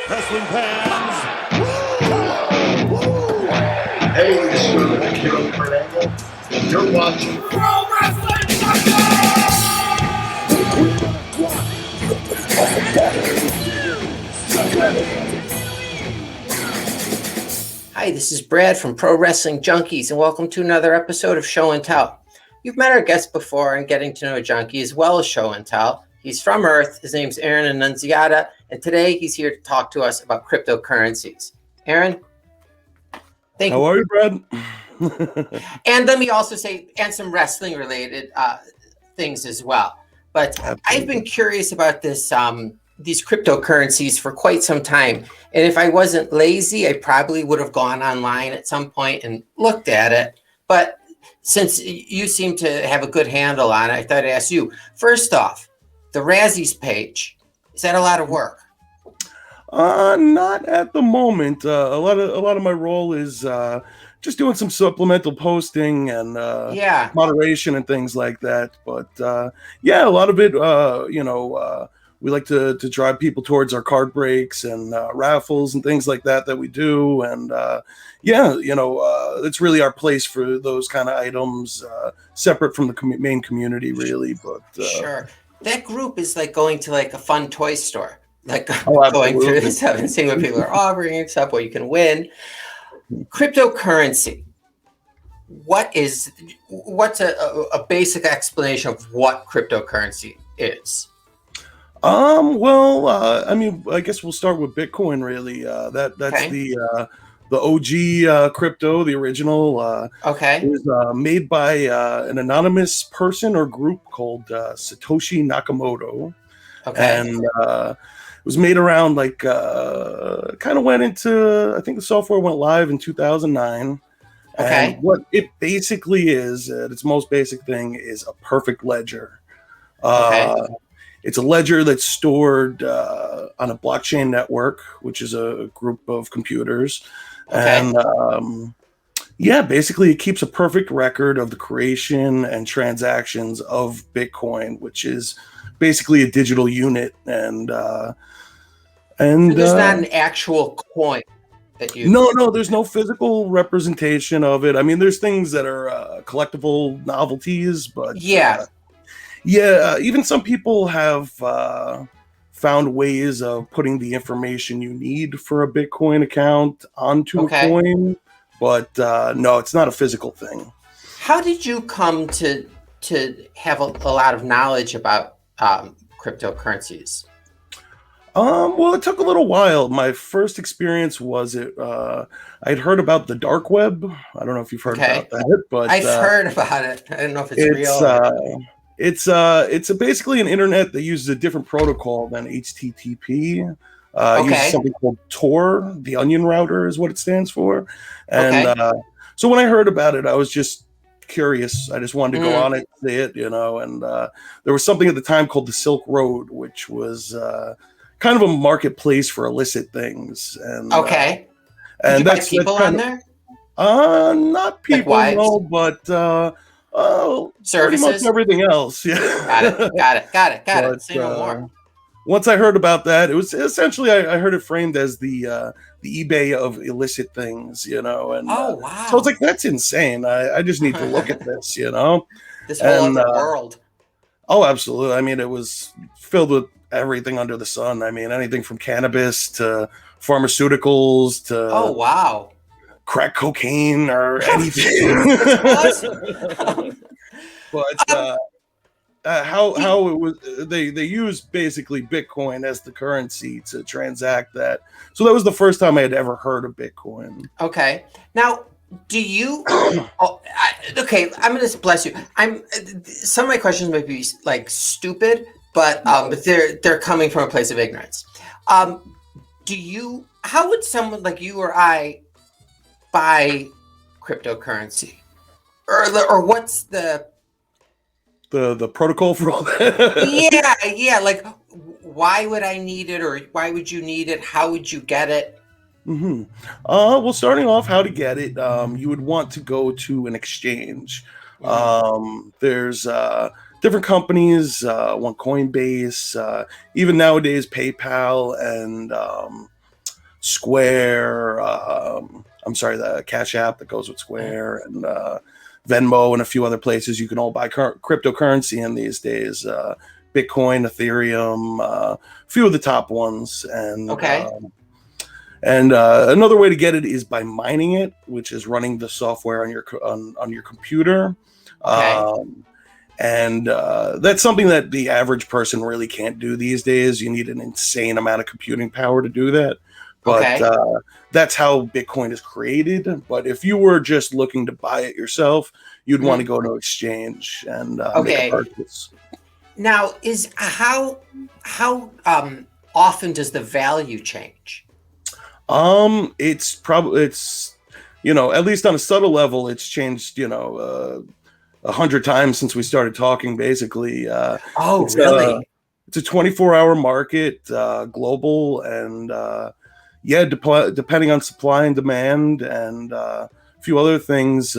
Wrestling fans. Hey, this is Kiro Fernando, and you're watching Pro Wrestling Hi, this is Brad from Pro Wrestling Junkies, and welcome to another episode of Show and Tell. You've met our guest before in Getting to Know a Junkie as well as Show and Tell. He's from Earth. His name's Aaron Annunziata, and today he's here to talk to us about cryptocurrencies. Aaron, thank you. How are you, Brad? And let me also say, and some wrestling-related things as well. But Absolutely. I've been curious about this, these cryptocurrencies for quite some time. And if I wasn't lazy, I probably would have gone online at some point and looked at it. But since you seem to have a good handle on it, I thought I'd ask you. First off, the Razzies page, is that a lot of work? Not at the moment. A lot of my role is just doing some supplemental posting and moderation and things like that. But yeah, a lot of it, we like to drive people towards our card breaks and raffles and things like that we do. And it's really our place for those kind of items, separate from the main community, really. But sure, that group is like going to like a fun toy store, like Oh, going through this stuff and seeing what people are offering and stuff, what you can win. Cryptocurrency. What's a basic explanation of what cryptocurrency is? I guess we'll start with Bitcoin. Really, that's Okay. the OG crypto, the original. Okay. It was made by an anonymous person or group called Satoshi Nakamoto, Okay. and it was made around kind of went into. I think the software went live in 2009. Okay. And what it basically is, its most basic thing, is a perfect ledger. Okay. It's a ledger that's stored on a blockchain network, which is a group of computers. Okay. And basically it keeps a perfect record of the creation and transactions of Bitcoin, which is basically a digital unit. And so there's not an actual coin that you... No, there's no physical representation of it. I mean, there's things that are collectible novelties, but even some people have found ways of putting the information you need for a Bitcoin account onto a coin, but no, it's not a physical thing. How did you come to have a lot of knowledge about cryptocurrencies? Well, it took a little while. My first experience was I'd heard about the dark web. I don't know if you've heard about that, but I've heard about it. I don't know if it's real. It's basically an internet that uses a different protocol than HTTP. It uses something called Tor. The Onion Router is what it stands for. And so when I heard about it, I was just curious. I just wanted to go on it, see it, and there was something at the time called the Silk Road, which was kind of a marketplace for illicit things. And and and that's people on there? Not people, like no, but services, pretty much everything else. Yeah, got it. Say no more. Once I heard about that, it was essentially I heard it framed as the eBay of illicit things, and wow! So I was like, that's insane. I just need to look at this, This whole other world. Oh, absolutely. I mean, it was filled with everything under the sun. I mean, anything from cannabis to pharmaceuticals to crack cocaine or anything. That's awesome. But how it was, they used basically Bitcoin as the currency to transact that. So that was the first time I had ever heard of Bitcoin. Okay. Now, do you? I'm going to bless you. Some of my questions might be like stupid, but they're coming from a place of ignorance. How would someone like you or I buy cryptocurrency, or what's the protocol for all that? yeah. Like, why would I need it, or why would you need it? How would you get it? Mm-hmm. Well, starting off, how to get it, you would want to go to an exchange. There's different companies, one Coinbase, even nowadays PayPal, and Square. I'm sorry, the Cash App that goes with Square, and Venmo, and a few other places you can all buy cryptocurrency in these days. Bitcoin, Ethereum, a few of the top ones, and another way to get it is by mining it, which is running the software on your computer. And that's something that the average person really can't do these days. You need an insane amount of computing power to do that. But that's how Bitcoin is created. But if you were just looking to buy it yourself, you'd want to go to exchange and make a purchase. Now, how often does the value change? It's at least on a subtle level, it's changed 100 times since we started talking, basically. Really? It's a 24-hour market, global, and depending on supply and demand and a few other things,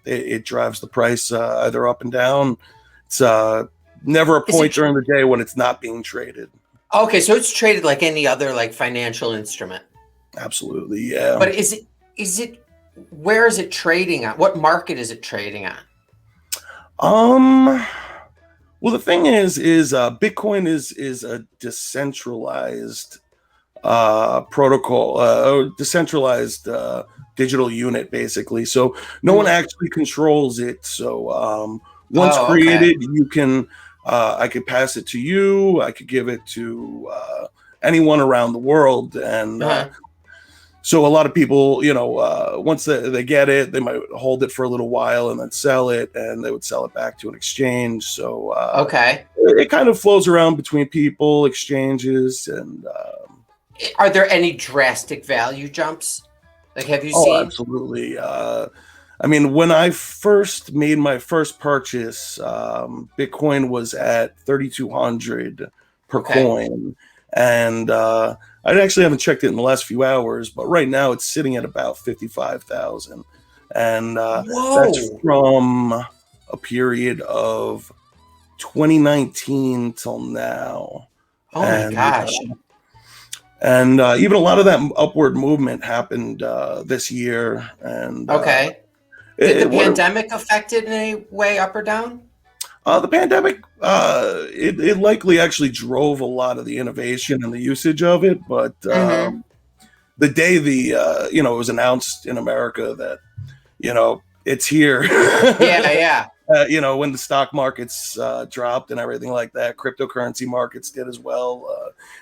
it drives the price either up and down. It's never a point during the day when it's not being traded. Okay, so it's traded like any other financial instrument. Absolutely, yeah. But where is it trading on? What market is it trading on? Well, the thing is Bitcoin is a decentralized protocol, decentralized digital unit, basically. So no one actually controls it. So once created, you can I could pass it to you. I could give it to anyone around the world, and so a lot of people, once they get it, they might hold it for a little while and then sell it, and they would sell it back to an exchange. So it kind of flows around between people, exchanges, and are there any drastic value jumps? Have you seen? Absolutely. I mean, when I first made my first purchase, Bitcoin was at 3,200 per coin, and I actually haven't checked it in the last few hours, but right now it's sitting at about 55,000, and that's from a period of 2019 till now. Oh my gosh! And even a lot of that upward movement happened this year. And did the pandemic affect it in any way, up or down? The pandemic, it likely actually drove a lot of the innovation and the usage of it. But the day it was announced in America that, it's here. When the stock markets dropped and everything like that, cryptocurrency markets did as well.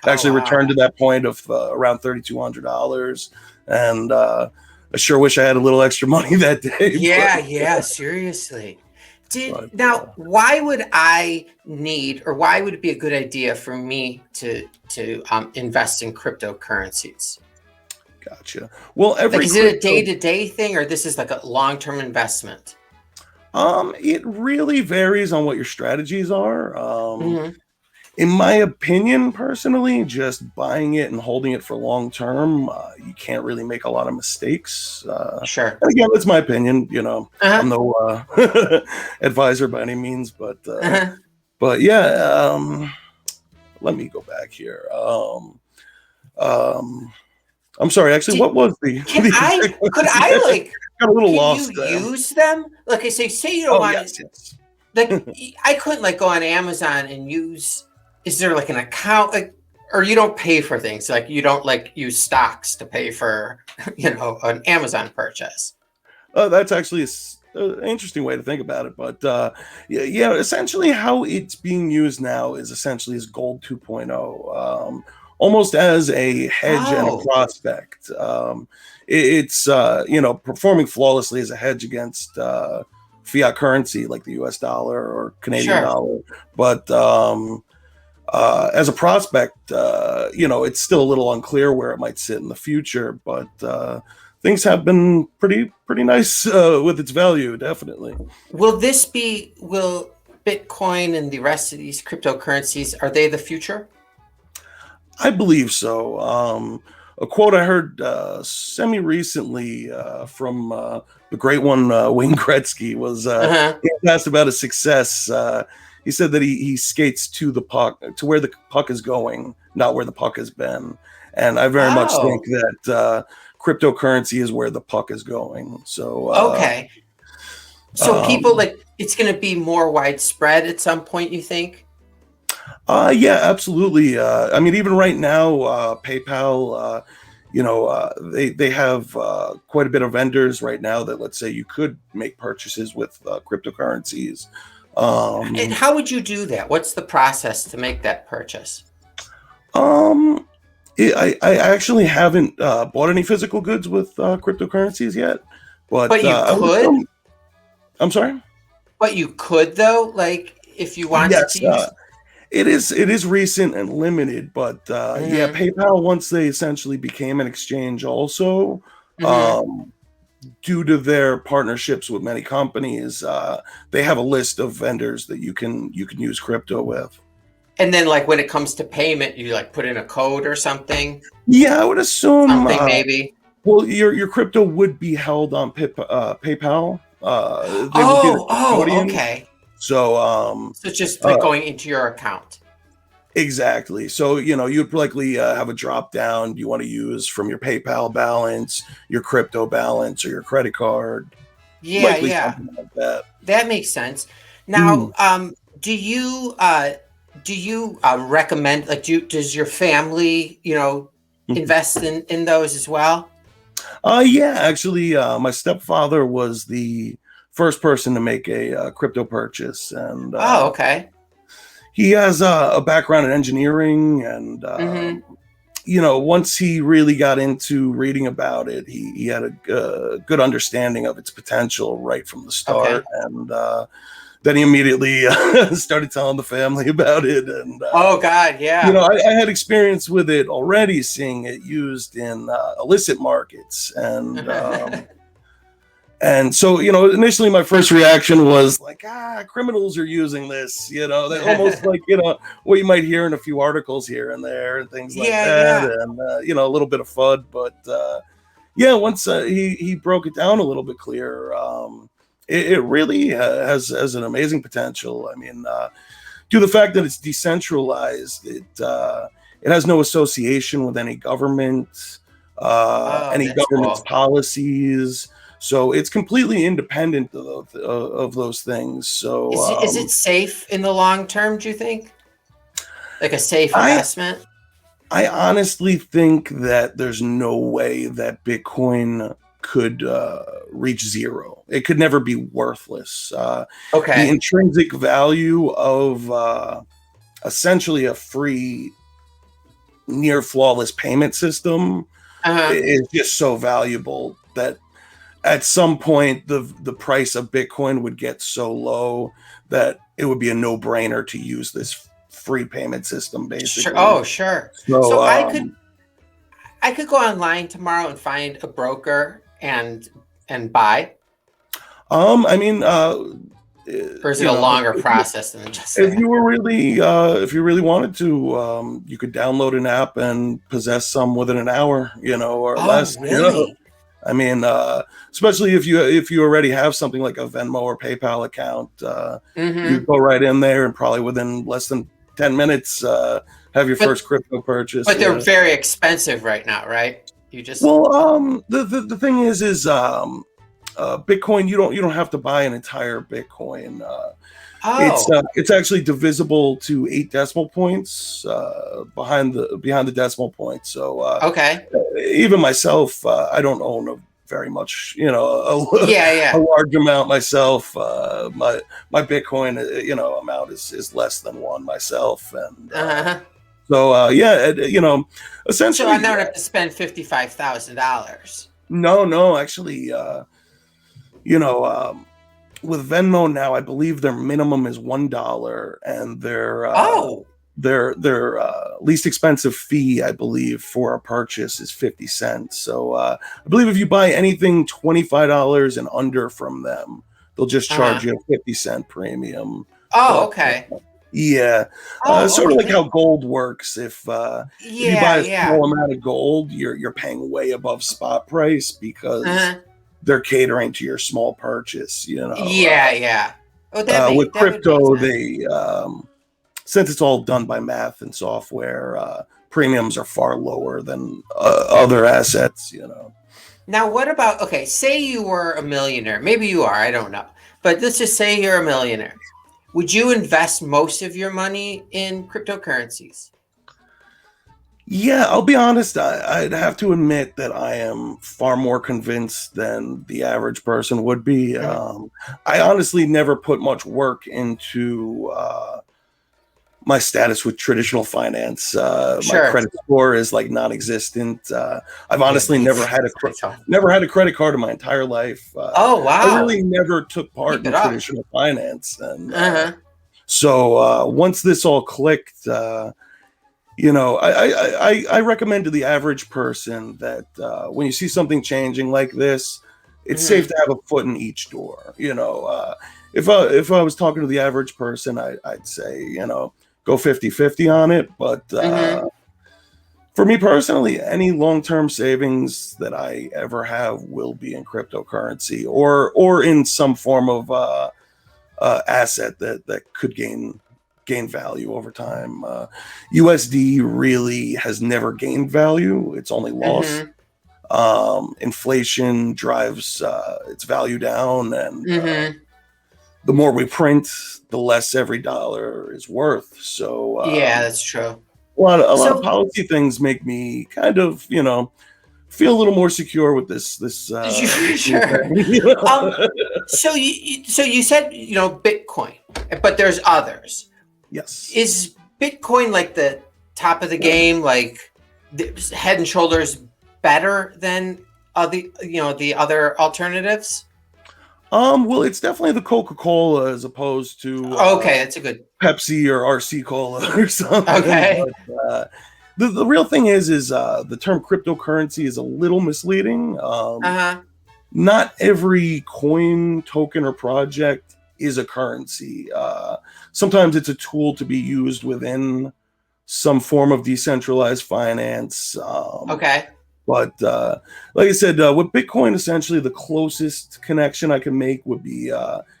Returned to that point of around $3,200. And I sure wish I had a little extra money that day. Seriously. Why would I need, or why would it be a good idea for me to invest in cryptocurrencies? Gotcha. Well, is it a day-to-day thing, or this is like a long-term investment? It really varies on what your strategies are. In my opinion, personally, just buying it and holding it for long term, you can't really make a lot of mistakes. Sure. And again, that's my opinion. I'm no advisor by any means, but yeah. Let me go back here. I'm sorry. Actually, what was the? Could I got a little lost. Can you use them? Like I say you don't want. Yes. I couldn't go on Amazon and use. Is there an account, or you don't pay for things? You don't use stocks to pay for, an Amazon purchase? That's actually an interesting way to think about it. But essentially how it's being used now is essentially as gold 2.0, almost as a hedge and a prospect. It's performing flawlessly as a hedge against fiat currency like the US dollar or Canadian dollar. But as a prospect, it's still a little unclear where it might sit in the future, but things have been pretty nice with its value, definitely. Will Bitcoin and the rest of these cryptocurrencies, are they the future? I believe so. A quote I heard semi-recently from the great one, Wayne Gretzky, was he asked about his success. He said that he skates to the puck, to where the puck is going, not where the puck has been. and I very much think Oh, that cryptocurrency is where the puck is going. So, okay. So people um, like it's going to be more widespread at some point, you think? yeah, absolutely. I mean, even right now, PayPal, they have quite a bit of vendors right now that, let's say, you could make purchases with cryptocurrencies. And Um, how would you do that? What's the process to make that purchase? um, I actually haven't bought any physical goods with cryptocurrencies yet, but But you I would could, assume. I'm sorry. but you could though, like if you wanted Yes, to use. it is recent and limited, but yeah, Mm-hmm. PayPal, once they essentially became an exchange, also. Mm-hmm. Um, Due to their partnerships with many companies, they have a list of vendors that you can use crypto with. And then like when it comes to payment, you like put in a code or something, Yeah, I would assume. something maybe. Well, your crypto would be held on PayPal. They would be the Oh, custodian. okay. So, So it's just like uh, going into your account. exactly. So, you'd likely have a drop down you want to use from your PayPal balance, your crypto balance, or your credit card. Yeah, Likely yeah. something like that. That makes sense. Now, Mm. do you recommend like does your family, invest in those as well? Yeah, actually, my stepfather was the first person to make a crypto purchase, and Oh, okay. he has a background in engineering. And Mm-hmm. once he really got into reading about it, he had a good understanding of its potential right from the start, Okay. and then he immediately started telling the family about it. And Oh God, yeah. I had experience with it already, seeing it used in illicit markets. And so, initially my first reaction was like, criminals are using this, they almost like, what you might hear in a few articles here and there and things like Yeah, that. yeah. And, a little bit of FUD. But yeah, once he broke it down a little bit clearer, it really has an amazing potential. I mean, due to the fact that it's decentralized, it has no association with any government, Oh, any that's government's cool. policies. So it's completely independent of those things. So Is it safe in the long term, do you think? Like a safe I investment? I honestly think that there's no way that Bitcoin could reach zero. It could never be worthless. The Okay. intrinsic value of essentially a free, near flawless payment system Uh-huh. is just so valuable that at some point the price of Bitcoin would get so low that it would be a no brainer to use this free payment system, Sure. basically. Oh, sure. So, So I could go online tomorrow and find a broker and buy, I mean, or is it a longer process than just if that? you were really, if you really wanted to, you could download an app and possess some within an hour, or Oh, less. really? I mean, especially if you already have something like a Venmo or PayPal account, you Mm-hmm. go right in there and probably within less than 10 minutes have your But first crypto purchase. but they're Yeah. very expensive right now, right? You just Well, the thing is Bitcoin. You don't have to buy an entire Bitcoin. Oh, It's actually divisible to 8 decimal points behind the decimal point. So okay. even myself, I don't own very much, Yeah, a yeah. large amount myself. My Bitcoin, amount is less than one myself, and Uh-huh. so yeah, So I essentially, don't have to spend $55,000. no, actually, you know. With Venmo now, I believe their minimum is $1, and Oh, their least expensive fee, I believe, for a purchase is 50 cents. So I believe if you buy anything $25 and under from them, they'll just charge uh-huh. you a 50-cent premium. Oh, But okay. yeah, Oh, sort of like okay. how gold works. If you Yeah, buy a yeah. small amount of gold, you're paying way above spot price because Uh-huh. they're catering to your small purchase. Yeah, yeah. Oh, With that would make crypto, sense. they since it's all done by math and software, premiums are far lower than other assets. Now, what about, okay, say you were a millionaire. Maybe you are, I don't know. But let's just say you're a millionaire. Would you invest most of your money in cryptocurrencies? Yeah, I'll be honest. I'd have to admit that I am far more convinced than the average person would be. I honestly never put much work into my status with traditional finance. My credit score is like non-existent. I've honestly never had a credit card in my entire life. Oh, wow! I really never took part in traditional finance, and so once this all clicked, I recommend to the average person that when you see something changing like this, it's safe to have a foot in each door. If I was talking to the average person, I'd say, go 50-50 on it. But for me personally, any long-term savings that I ever have will be in cryptocurrency or in some form of asset that could gain value over time. USD really has never gained value; it's only lost. Inflation drives its value down, and the more we print, the less every dollar is worth. So yeah, that's true. A lot of policy things make me kind of feel a little more secure with this. Sure. So you said Bitcoin, but there's others. Yes. Is Bitcoin like the top of the game, like head and shoulders better than the other alternatives? Well, it's definitely the Coca-Cola as opposed to okay, that's a good Pepsi or RC Cola or something. Okay. But, the real thing is the term cryptocurrency is a little misleading. Not every coin, token, or project is a currency. Sometimes it's a tool to be used within some form of decentralized finance. Okay. But like I said, with Bitcoin, essentially the closest connection I can make would be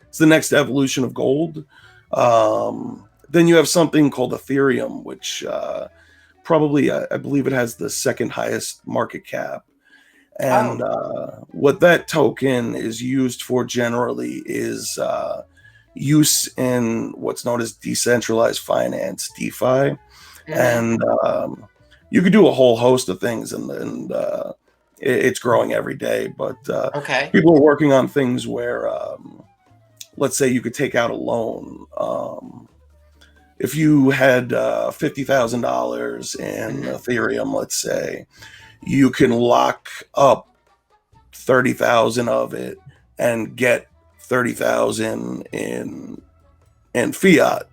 it's the next evolution of gold. Then you have something called Ethereum, which probably I believe it has the second highest market cap. And what that token is used for generally is use in what's known as decentralized finance, DeFi. And you could do a whole host of things, and it's growing every day. But people are working on things where, let's say, you could take out a loan. If you had $50,000 in Ethereum, let's say, you can lock up 30,000 of it and get 30,000 in fiat.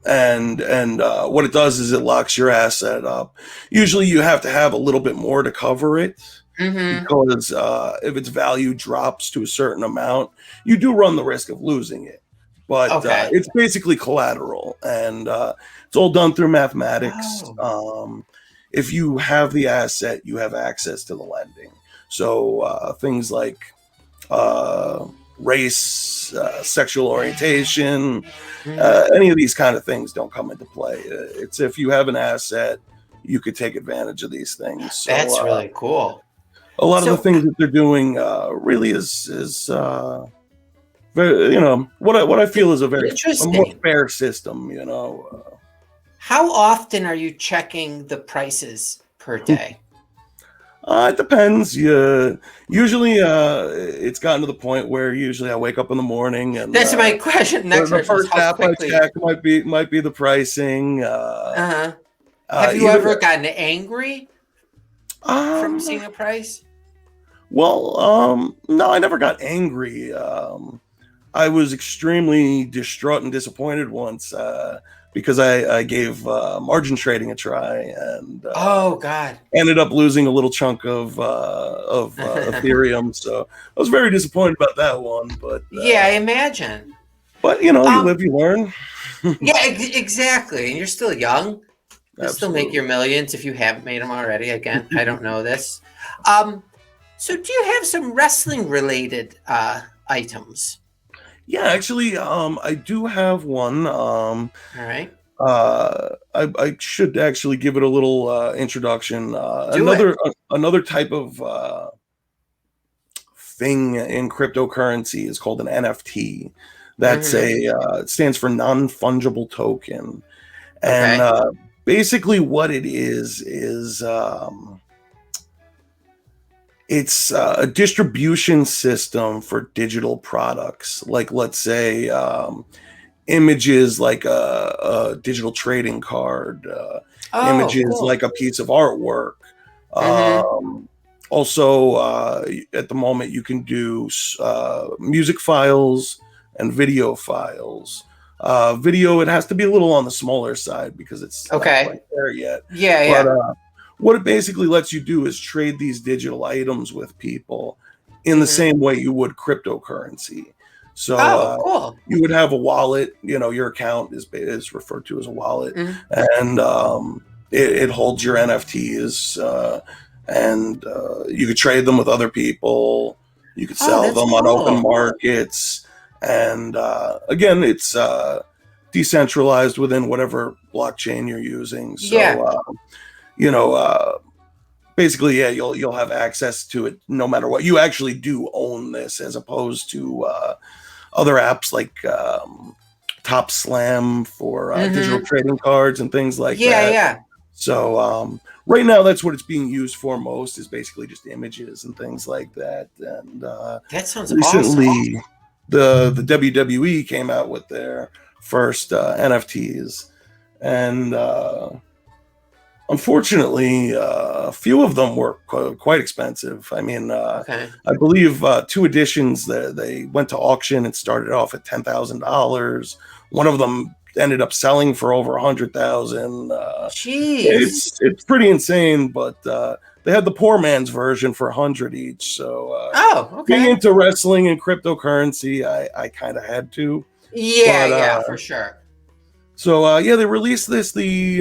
And what it does is it locks your asset up. Usually you have to have a little bit more to cover it because if its value drops to a certain amount, you do run the risk of losing it. But it's basically collateral, and it's all done through mathematics. If you have the asset, you have access to the lending. So things like race, sexual orientation, any of these kind of things don't come into play. It's if you have an asset, you could take advantage of these things. So, that's really cool. A lot of the things that they're doing really is very, what I feel is a more fair system. How often are you checking the prices per day? It depends. Usually, it's gotten to the point where usually I wake up in the morning and that's my question. Next the first app I check might be the pricing. Have you ever gotten angry from seeing a price? Well, no, I never got angry. I was extremely distraught and disappointed once because I gave margin trading a try and ended up losing a little chunk of Ethereum. So I was very disappointed about that one. But I imagine. But you live, you learn. Yeah, exactly. And you're still young. You'll still make your millions if you haven't made them already. Again, I don't know this. So do you have some wrestling related items? Yeah, actually, I do have one. All right. I should actually give it a little introduction. Do it. Another type of thing in cryptocurrency is called an NFT. That's Mm-hmm. it stands for non-fungible token, and Okay. basically what it is it's a distribution system for digital products. Like, let's say, images like a digital trading card, Oh, images cool. like a piece of artwork. Mm-hmm. Um, Also, at the moment, you can do music files and video files. Video, it has to be a little on the smaller side because it's not quite Okay. there yet. Yeah, But yeah. what it basically lets you do is trade these digital items with people in the Mm-hmm. same way you would cryptocurrency. So Oh, cool. you would have a wallet. Your account is referred to as a wallet, Mm-hmm. and it holds your NFTs, and you could trade them with other people. You could Oh, sell that's them on open cool. markets, and again, it's decentralized within whatever blockchain you're using. Yeah. So you know, basically, yeah, you'll have access to it no matter what. You actually do own this, as opposed to other apps like Top Slam for digital Mm-hmm. trading cards and things like Yeah, that. yeah. So right now, that's what it's being used for most, is basically just images and things like that. And That sounds awesome. recently, the WWE came out with their first NFTs, and unfortunately, a few of them were quite expensive. I mean, Okay. I believe two editions that they went to auction and started off at $10,000. One of them ended up selling for over 100,000. Jeez. It's pretty insane, but they had the poor man's version for 100 each. So Oh, being okay. into wrestling and cryptocurrency, I kind of had to. Yeah, But yeah, for sure. so yeah, they released this the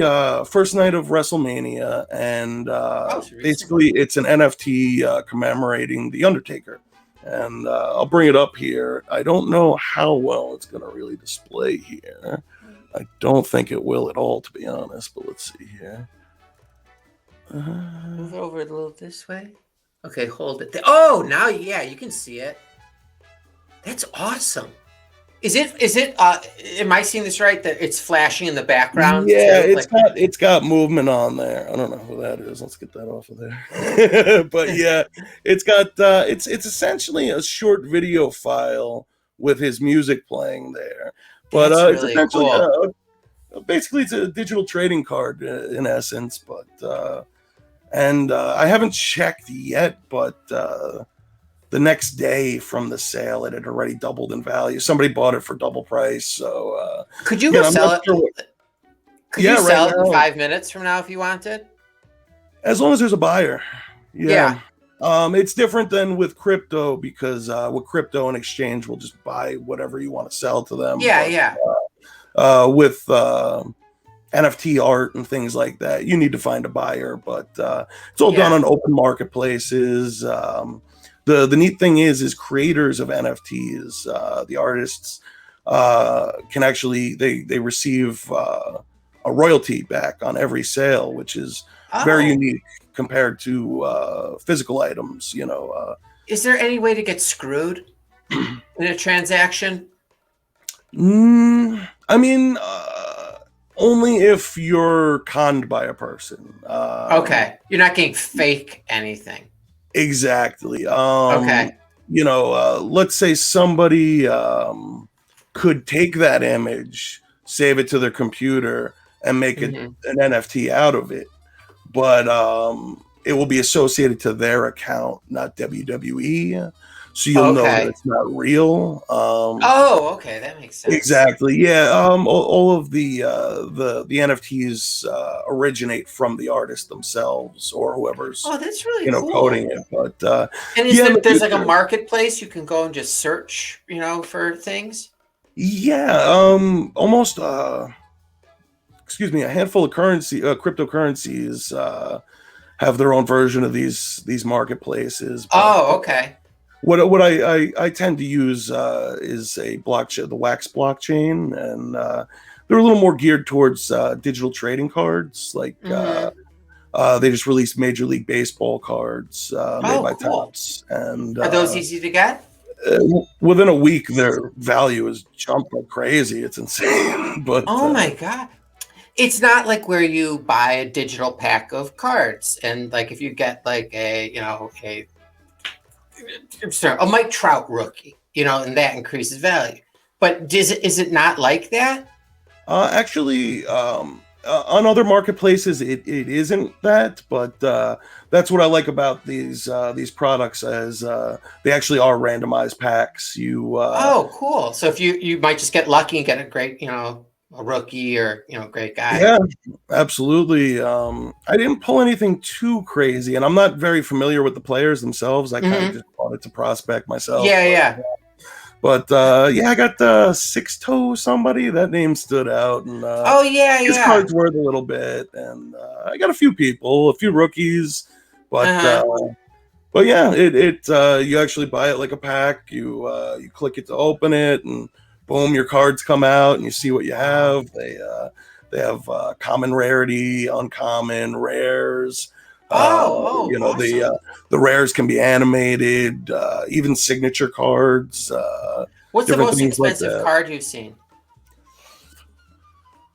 first night of WrestleMania, and Oh, so basically recently. it's an NFT commemorating the Undertaker. And I'll bring it up here. I don't know how well it's going to really display here. I don't think it will at all, to be honest. But let's see here. Move it over a little this way. Okay, hold it. Oh, now yeah, you can see it. That's awesome. Am I seeing this right? That it's flashing in the background Yeah, too? Like, it's got movement on there. I don't know who that is. Let's get that off of there. But yeah, it's got it's essentially a short video file with his music playing there. But that's it's really essentially cool. basically it's a digital trading card in essence. But and I haven't checked yet, but the next day from the sale, it had already doubled in value. Somebody bought it for double price. So Could you go yeah, I'm not sell sure what. it? Could you Yeah, right sell it in now, 5 minutes from now if you wanted? as long as there's a buyer. Yeah. Yeah. It's different than with crypto, because with crypto, an exchange will just buy whatever you want to sell to them. Yeah, But yeah. with NFT art and things like that, you need to find a buyer. But it's all done Yeah. on open marketplaces. The neat thing is creators of NFTs, the artists, can actually they receive a royalty back on every sale, which is very Oh. unique compared to physical items. Is there any way to get screwed in a transaction? I mean, only if you're conned by a person. Okay. You're not getting fake anything. Exactly. Okay. Let's say somebody could take that image, save it to their computer, and make Hmm. an NFT out of it, but it will be associated to their account, not WWE. So you'll know that Okay. it's not real. Oh, okay. That makes sense. Exactly. Yeah. All of the NFTs originate from the artist themselves or whoever's Oh, that's really cool. coding it. But And yeah, in the there's like a future, marketplace you can go and just search, for things? yeah, almost. Excuse me, a handful of cryptocurrencies have their own version of these marketplaces. But Oh, okay. what I tend to use is a blockchain, the Wax blockchain, and they're a little more geared towards digital trading cards. Like they just released Major League Baseball cards made by cool. Topps, and are those easy to get? within a week, their value has jumped like crazy. It's insane. But oh my god. It's not like where you buy a digital pack of cards and like if you get like a Mike Trout rookie, and that increases value. But is it not like that? Actually, on other marketplaces, it isn't that, but that's what I like about these products, as they actually are randomized packs. Oh, cool! So if you might just get lucky and get a great, a rookie or great guy. Yeah, absolutely. I didn't pull anything too crazy, and I'm not very familiar with the players themselves. I kind of just wanted to prospect myself. Yeah. But I got Six Toe somebody. That name stood out, and his card's worth a little bit. And I got a few rookies, but yeah, it you actually buy it like a pack. You click it to open it, and boom, your cards come out, and you see what you have. They have common rarity, uncommon, rares. Awesome. The rares can be animated, even signature cards. What's the most expensive card you've seen?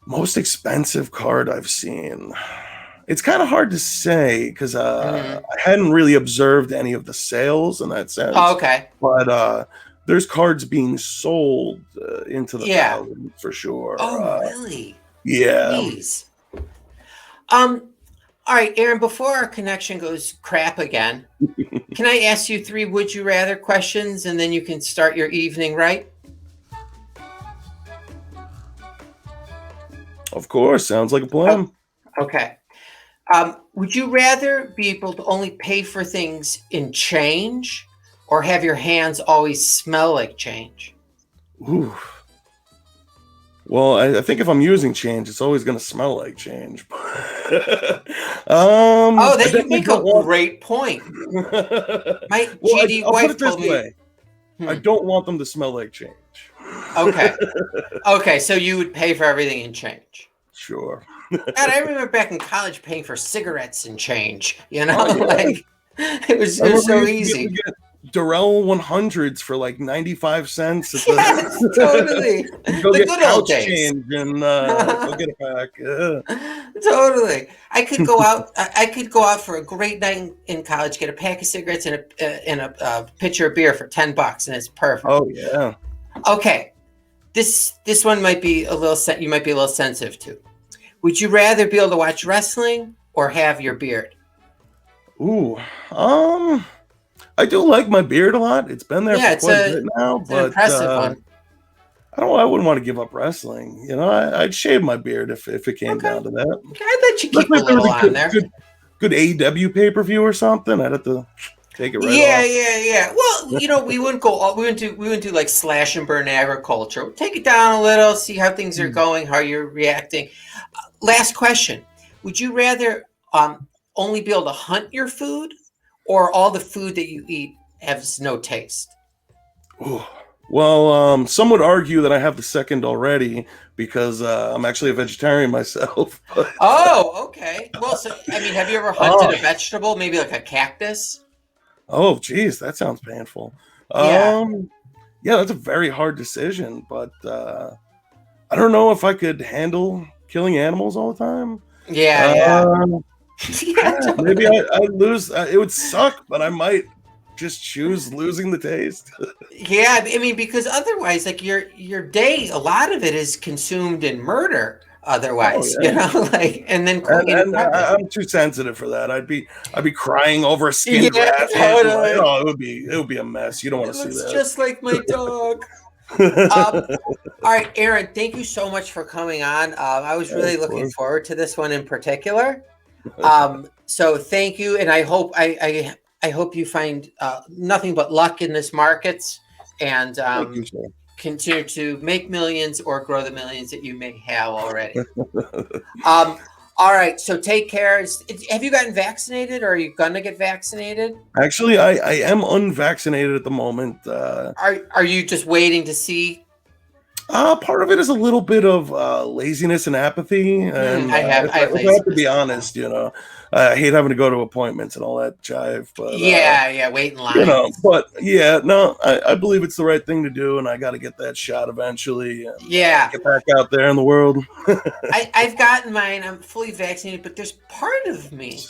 Most expensive card I've seen. It's kind of hard to say because I hadn't really observed any of the sales in that sense. Oh, okay. But there's cards being sold into the thousands for sure. Oh, really? Yeah. Jeez. All right, Aaron, before our connection goes crap again, can I ask you 3 would you rather questions and then you can start your evening right? Of course. Sounds like a plan. Okay. Would you rather be able to only pay for things in change or have your hands always smell like change? Ooh. Well, I think if I'm using change, it's always going to smell like change. You make a great point. My GD wife told me. I don't want them to smell like change. Okay. Okay, so you would pay for everything in change. Sure. God, I remember back in college paying for cigarettes and change. Like it was so easy. Durrell 100s for like 95 cents. Yes, totally. Go get couch change and go get a pack. Totally. I could go out for a great night in college, get a pack of cigarettes and a pitcher of beer for $10, and it's perfect. Oh yeah. Okay, this one might be a little. You might be a little sensitive to. Would you rather be able to watch wrestling or have your beard? Ooh, I do like my beard a lot. It's been there for quite a bit now, but an impressive one. I wouldn't want to give up wrestling. I'd shave my beard if it came down to that. Okay, I bet you keep a little on there. Good AEW pay-per-view or something. I'd have to take it right off. Yeah. Well, we wouldn't go. We wouldn't do like slash and burn agriculture. We'll take it down a little, see how things are going, how you're reacting. Last question: would you rather only be able to hunt your food, or all the food that you eat has no taste? Ooh. Well, some would argue that I have the second already because I'm actually a vegetarian myself. But, oh, okay. Well, have you ever hunted a vegetable, maybe like a cactus? Oh, geez, that sounds painful. Yeah, that's a very hard decision, but I don't know if I could handle killing animals all the time. Yeah. Maybe I'd lose. It would suck, but I might just choose losing the taste. Yeah, because otherwise, like your day, a lot of it is consumed in murder. Otherwise, and then cooking. And I'm too sensitive for that. I'd be crying over a skinned rat. Totally. It would be a mess. You don't want to see that. It's just like my dog. All right, Aaron, thank you so much for coming on. I was really looking forward to this one in particular. So thank you, and I hope I hope you find nothing but luck in this markets and continue to make millions or grow the millions that you may have already. All right, so take care. Have you gotten vaccinated, or are you going to get vaccinated? Actually, I am unvaccinated at the moment. Are you just waiting to see? Part of it is a little bit of laziness and apathy, and I have if I have to be honest, I hate having to go to appointments and all that jive. But wait in line. No, I believe it's the right thing to do, and I got to get that shot eventually. And, get back out there in the world. I've gotten mine. I'm fully vaccinated, but there's part of me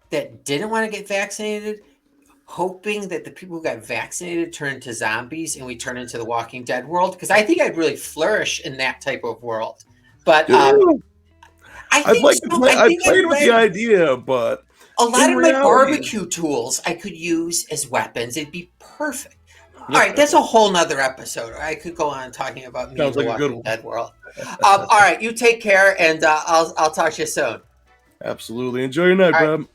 that didn't want to get vaccinated, hoping that the people who got vaccinated turn into zombies and we turn into the Walking Dead world, because I think I'd really flourish in that type of world. But I played with the idea, but a lot of my barbecue tools I could use as weapons. It'd be perfect. All right, that's a whole nother episode. I could go on talking about me in the Walking Dead world. All right, you take care, and I'll talk to you soon. Absolutely. Enjoy your night, Bob.